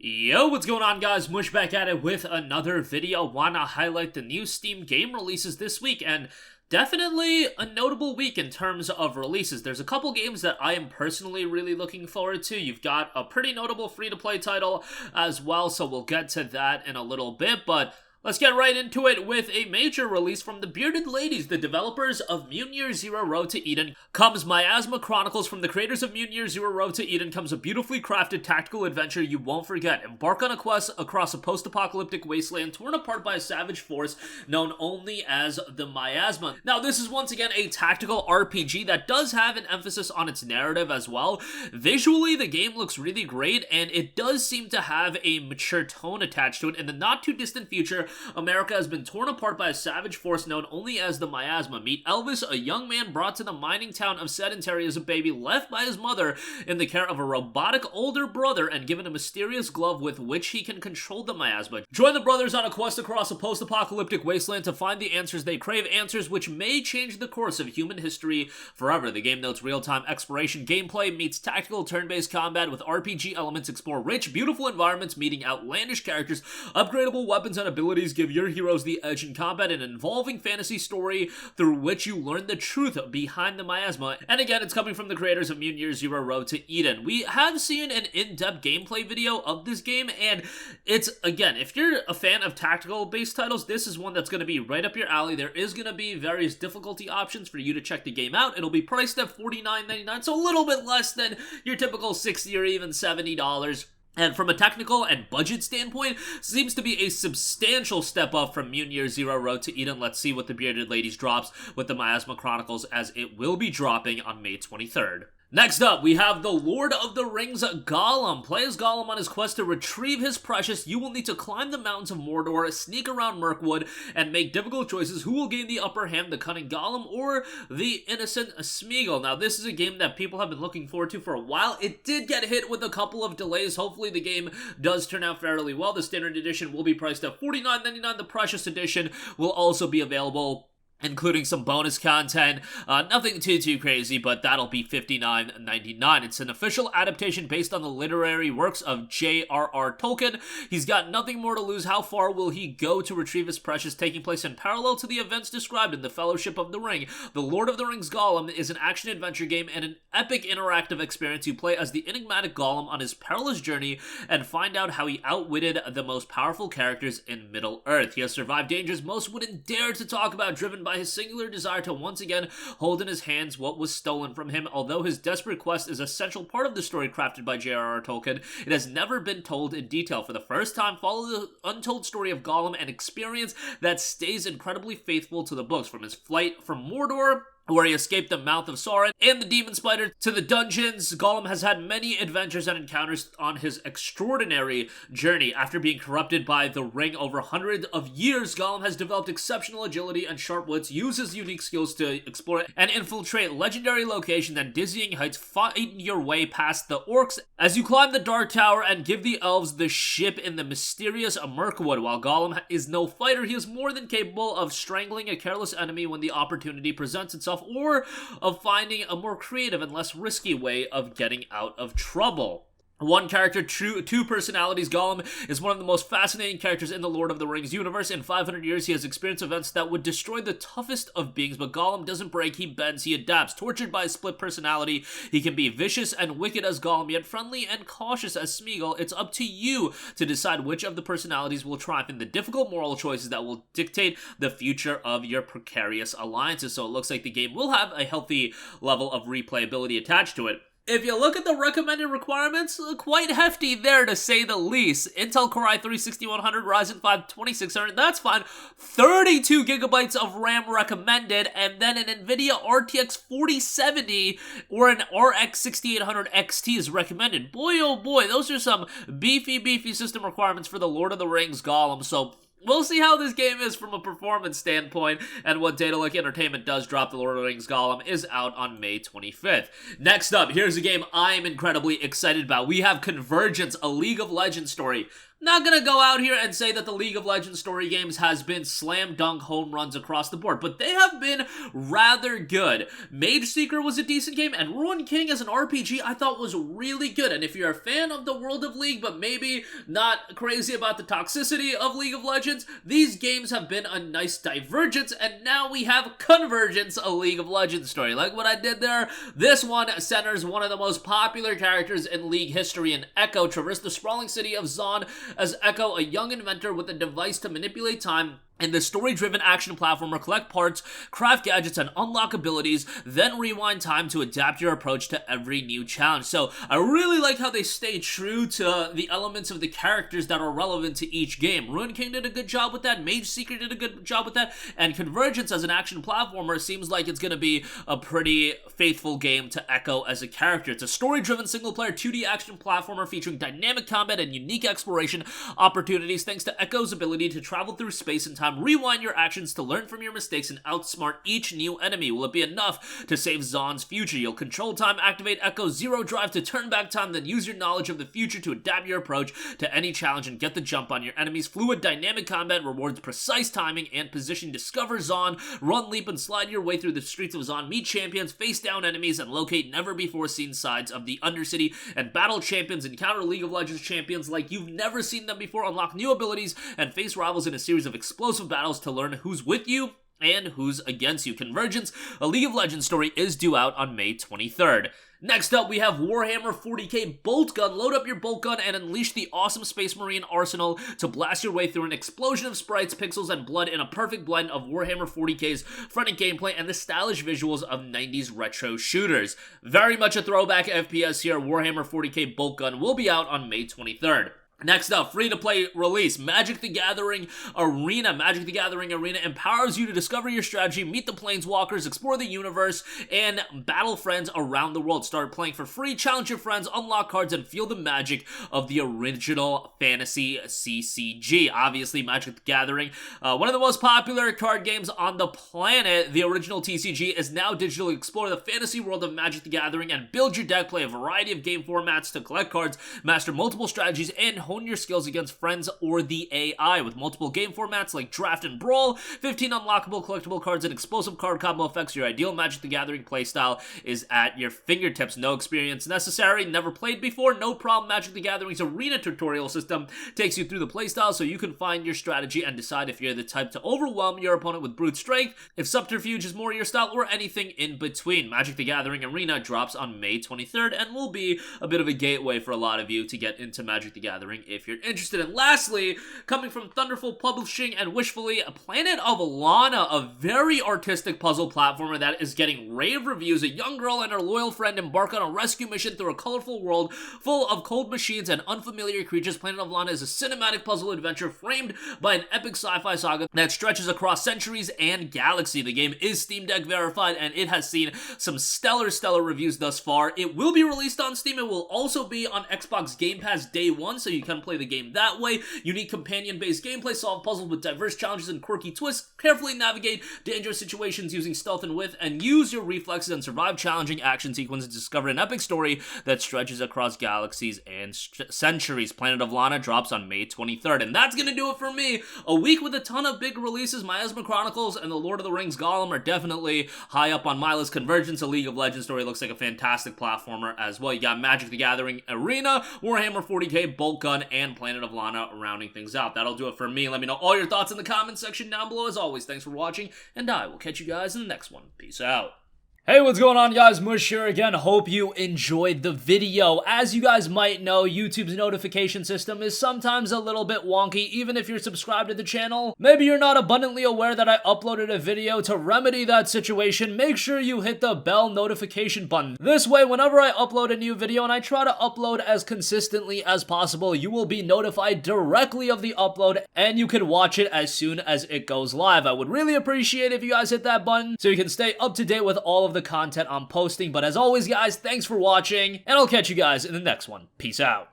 Yo, what's going on, guys? Mush back at it with another video. Wanna highlight the new Steam game releases this week, and definitely a notable week in terms of releases. There's a couple games that I am personally really looking forward to. You've got a pretty notable free-to-play title as well, so we'll get to that in a little bit, but let's get right into it with a major release from the Bearded Ladies, the developers of Mutant Year Zero Road to Eden. Comes Miasma Chronicles. From the creators of Mutant Year Zero Road to Eden comes a beautifully crafted tactical adventure you won't forget. Embark on a quest across a post-apocalyptic wasteland torn apart by a savage force known only as the Miasma. Now, this is once again a tactical RPG that does have an emphasis on its narrative as well. Visually, the game looks really great, and it does seem to have a mature tone attached to it. In the not-too-distant future, America has been torn apart by a savage force known only as the Miasma. Meet Elvis, a young man brought to the mining town of Sedentary as a baby, left by his mother in the care of a robotic older brother, and given a mysterious glove with which he can control the Miasma. Join the brothers on a quest across a post-apocalyptic wasteland to find the answers they crave, answers which may change the course of human history forever. The game notes real-time exploration gameplay meets tactical turn-based combat with RPG elements, explore rich, beautiful environments, meeting outlandish characters, upgradable weapons and abilities, give your heroes the edge in combat, an involving fantasy story through which you learn the truth behind the Miasma. And again, it's coming from the creators of Mutant Year Zero Road to Eden. We have seen an in-depth gameplay video of this game, and it's, again, if you're a fan of tactical-based titles, this is one that's going to be right up your alley. There is going to be various difficulty options for you to check the game out. It'll be priced at $49.99, so a little bit less than your typical $60 or even $70. And from a technical and budget standpoint, seems to be a substantial step up from Mutant Year Zero Road to Eden. Let's see what the Bearded Ladies drops with the Miasma Chronicles, as it will be dropping on May 23rd. Next up, we have the Lord of the Rings Gollum. Play as Gollum on his quest to retrieve his precious. You will need to climb the mountains of Mordor, sneak around Mirkwood, and make difficult choices. Who will gain the upper hand, the cunning Gollum or the innocent Smeagol? Now, this is a game that people have been looking forward to for a while. It did get hit with a couple of delays. Hopefully, the game does turn out fairly well. The standard edition will be priced at $49.99. The Precious Edition will also be available, including some bonus content. Nothing too crazy, but that'll be $59.99. It's an official adaptation based on the literary works of J.R.R. Tolkien. He's got nothing more to lose. How far will he go to retrieve his precious? Taking place in parallel to the events described in The Fellowship of the Ring, The Lord of the Rings Gollum is an action-adventure game and an epic interactive experience. You play as the enigmatic Gollum on his perilous journey and find out how he outwitted the most powerful characters in Middle-earth. He has survived dangers most wouldn't dare to talk about, driven by his singular desire to once again hold in his hands what was stolen from him. Although his desperate quest is a central part of the story crafted by J.R.R. Tolkien, it has never been told in detail. For the first time, follow the untold story of Gollum, an experience that stays incredibly faithful to the books. From his flight from Mordor, where he escaped the mouth of Sauron and the demon spider, to the dungeons, Gollum has had many adventures and encounters on his extraordinary journey. After being corrupted by the ring over hundreds of years, Gollum has developed exceptional agility and sharp wits, uses unique skills to explore and infiltrate legendary locations and dizzying heights, fighting your way past the orcs as you climb the Dark Tower and give the elves the ship in the mysterious Mirkwood. While Gollum is no fighter, he is more than capable of strangling a careless enemy when the opportunity presents itself, or of finding a more creative and less risky way of getting out of trouble. One character, two personalities. Gollum is one of the most fascinating characters in the Lord of the Rings universe. In 500 years, he has experienced events that would destroy the toughest of beings, but Gollum doesn't break, he bends, he adapts. Tortured by a split personality, he can be vicious and wicked as Gollum, yet friendly and cautious as Smeagol. It's up to you to decide which of the personalities will triumph in the difficult moral choices that will dictate the future of your precarious alliances. So it looks like the game will have a healthy level of replayability attached to it. If you look at the recommended requirements, quite hefty there to say the least. Intel Core i3 6100, Ryzen 5 2600, that's fine. 32 gigabytes of RAM recommended, and then an NVIDIA RTX 4070 or an RX 6800 XT is recommended. Boy, oh boy, those are some beefy system requirements for the Lord of the Rings Gollum, so We'll see how this game is from a performance standpoint, and what Daedalic Entertainment does drop. The Lord of the Rings Golem is out on May 25th. Next up, here's a game I am incredibly excited about. We have Convergence, a League of Legends story. Not gonna go out here and say that the League of Legends story games has been slam dunk home runs across the board, but they have been rather good. Mage Seeker was a decent game, and Ruin King as an RPG I thought was really good. And if you're a fan of the world of League, but maybe not crazy about the toxicity of League of Legends, these games have been a nice divergence, and now we have Convergence, a League of Legends story. Like what I did there, this one centers one of the most popular characters in League history, and Echo traverse the sprawling city of Zaun as Echo, a young inventor with a device to manipulate time. In the story-driven action platformer, collect parts, craft gadgets, and unlock abilities, then rewind time to adapt your approach to every new challenge. So I really like how they stay true to the elements of the characters that are relevant to each game. Ruin King did a good job with that, Mage Seeker did a good job with that, and Convergence as an action platformer seems like it's going to be a pretty faithful game to Echo as a character. It's a story-driven single-player 2D action platformer featuring dynamic combat and unique exploration opportunities thanks to Echo's ability to travel through space and time. Rewind your actions to learn from your mistakes and outsmart each new enemy. Will it be enough to save Zaun's future? You'll control time, activate Echo's Zero Drive to turn back time, then use your knowledge of the future to adapt your approach to any challenge and get the jump on your enemies. Fluid dynamic combat rewards precise timing and position. Discover Zaun, run, leap, and slide your way through the streets of Zaun, meet champions, face down enemies, and locate never-before-seen sides of the Undercity, and battle champions. Encounter League of Legends champions like you've never seen them before, unlock new abilities, and face rivals in a series of explosive battles to learn who's with you and who's against you. Convergence, a League of Legends story, is due out on May 23rd. Next up, we have Warhammer 40k Boltgun. Load up your Boltgun and unleash the awesome Space Marine arsenal to blast your way through an explosion of sprites, pixels, and blood in a perfect blend of Warhammer 40k's frenetic gameplay and the stylish visuals of 90s retro shooters. Very much a throwback FPS here. Warhammer 40k Boltgun will be out on May 23rd. Next up, free-to-play release, Magic the Gathering Arena. Magic the Gathering Arena empowers you to discover your strategy, meet the planeswalkers, explore the universe, and battle friends around the world. Start playing for free, challenge your friends, unlock cards, and feel the magic of the original fantasy CCG. Obviously, Magic the Gathering, one of the most popular card games on the planet. The original TCG is now digitally explore the fantasy world of Magic the Gathering and build your deck, play a variety of game formats to collect cards, master multiple strategies, and hone your skills against friends or the AI. With multiple game formats like Draft and Brawl, 15 unlockable collectible cards, and explosive card combo effects, your ideal Magic the Gathering playstyle is at your fingertips. No experience necessary, never played before, no problem. Magic the Gathering's arena tutorial system takes you through the playstyle so you can find your strategy and decide if you're the type to overwhelm your opponent with brute strength, if subterfuge is more your style, or anything in between. Magic the Gathering Arena drops on May 23rd and will be a bit of a gateway for a lot of you to get into Magic the Gathering if you're interested. And lastly, coming from Thunderful Publishing and Wishfully, a Planet of Lana, a very artistic puzzle platformer that is getting rave reviews. A young girl and her loyal friend embark on a rescue mission through a colorful world full of cold machines and unfamiliar creatures. Planet of Lana is a cinematic puzzle adventure framed by an epic sci-fi saga that stretches across centuries and galaxy. The game is Steam Deck verified, and it has seen some stellar reviews thus far. It will be released on Steam. It will also be on Xbox Game Pass day one, so you can play the game that way. Unique companion-based gameplay, solve puzzles with diverse challenges and quirky twists, carefully navigate dangerous situations using stealth and wit, and use your reflexes and survive challenging action sequences to discover an epic story that stretches across galaxies and centuries. Planet of Lana drops on May 23rd, and that's gonna do it for me. A week with a ton of big releases. Miasma Chronicles and the Lord of the Rings Golem are definitely high up on my list. Convergence, a League of Legends story, looks like a fantastic platformer as well. You got Magic the Gathering Arena, Warhammer 40k, Boltgun, and Planet of Lana rounding things out. That'll do it for me. Let me know all your thoughts in the comments section down below. As always, thanks for watching, and I will catch you guys in the next one. Peace out. Hey, what's going on, guys? Mush here again. Hope you enjoyed the video. As you guys might know, YouTube's notification system is sometimes a little bit wonky, even if you're subscribed to the channel. Maybe you're not abundantly aware that I uploaded a video. To remedy that situation, make sure you hit the bell notification button. This way, whenever I upload a new video, and I try to upload as consistently as possible, you will be notified directly of the upload, and you can watch it as soon as it goes live. I would really appreciate if you guys hit that button so you can stay up to date with all of the content I'm posting. But as always, guys, thanks for watching, and I'll catch you guys in the next one. Peace out.